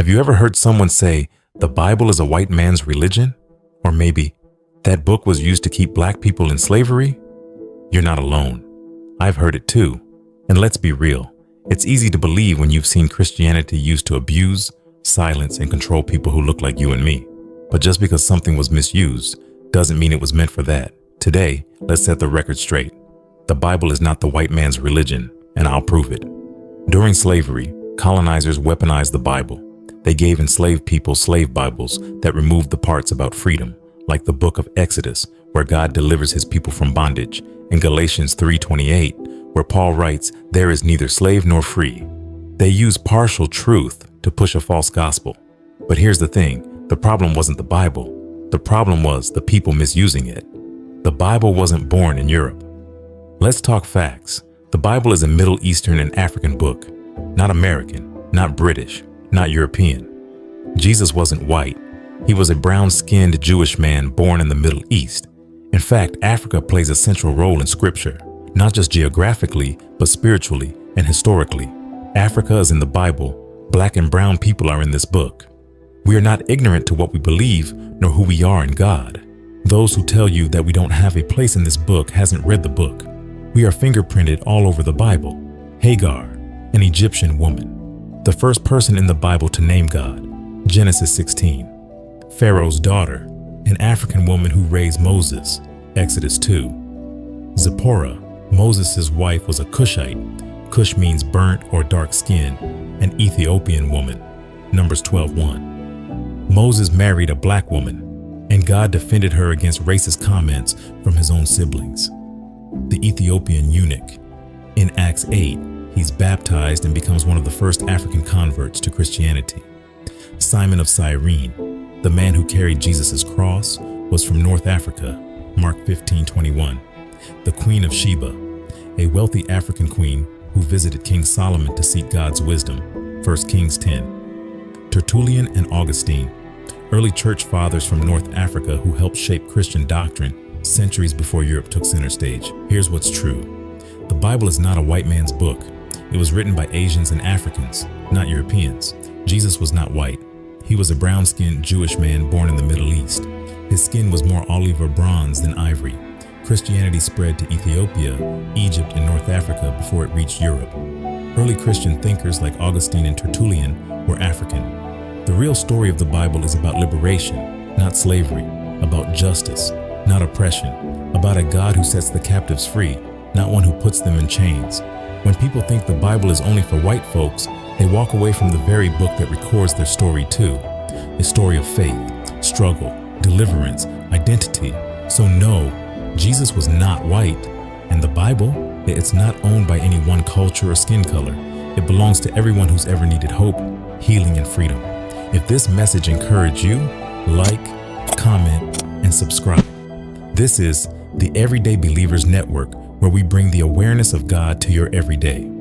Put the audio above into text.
Have you ever heard someone say, the Bible is a white man's religion? Or maybe, that book was used to keep black people in slavery? You're not alone. I've heard it too. And let's be real, it's easy to believe when you've seen Christianity used to abuse, silence, and control people who look like you and me. But just because something was misused doesn't mean it was meant for that. Today, let's set the record straight. The Bible is not the white man's religion, and I'll prove it. During slavery, colonizers weaponized the Bible. They gave enslaved people slave Bibles that removed the parts about freedom, like the book of Exodus, where God delivers his people from bondage, and Galatians 3:28, where Paul writes, there is neither slave nor free. They use partial truth to push a false gospel. But here's the thing, the problem wasn't the Bible. The problem was the people misusing it. The Bible wasn't born in Europe. Let's talk facts. The Bible is a Middle Eastern and African book, not American, not British, not European. Jesus wasn't white. He was a brown-skinned Jewish man born in the Middle East. In fact, Africa plays a central role in Scripture, not just geographically, but spiritually and historically. Africa is in the Bible. Black and brown people are in this book. We are not ignorant to what we believe, nor who we are in God. Those who tell you that we don't have a place in this book hasn't read the book. We are fingerprinted all over the Bible. Hagar, an Egyptian woman, the first person in the Bible to name God, Genesis 16. Pharaoh's daughter, an African woman who raised Moses, Exodus 2. Zipporah, Moses' wife, was a Cushite. Cush means burnt or dark skin, an Ethiopian woman, Numbers 12:1. Moses married a black woman, and God defended her against racist comments from his own siblings. The Ethiopian eunuch. In Acts 8, he's baptized and becomes one of the first African converts to Christianity. Simon of Cyrene, the man who carried Jesus' cross, was from North Africa, Mark 15:21. The Queen of Sheba, a wealthy African queen who visited King Solomon to seek God's wisdom, 1 Kings 10. Tertullian and Augustine, early church fathers from North Africa who helped shape Christian doctrine centuries before Europe took center stage. Here's what's true. The Bible is not a white man's book. It was written by Asians and Africans, not Europeans. Jesus was not white. He was a brown-skinned Jewish man born in the Middle East. His skin was more olive or bronze than ivory. Christianity spread to Ethiopia, Egypt, and North Africa before it reached Europe. Early Christian thinkers like Augustine and Tertullian were African. The real story of the Bible is about liberation, not slavery, about justice, not oppression, about a God who sets the captives free, not one who puts them in chains. When people think the Bible is only for white folks, they walk away from the very book that records their story too. A story of faith, struggle, deliverance, identity. So no, Jesus was not white. And the Bible, it's not owned by any one culture or skin color. It belongs to everyone who's ever needed hope, healing, and freedom. If this message encouraged you, like, comment, and subscribe. This is the Everyday Believers Network, where we bring the awareness of God to your everyday.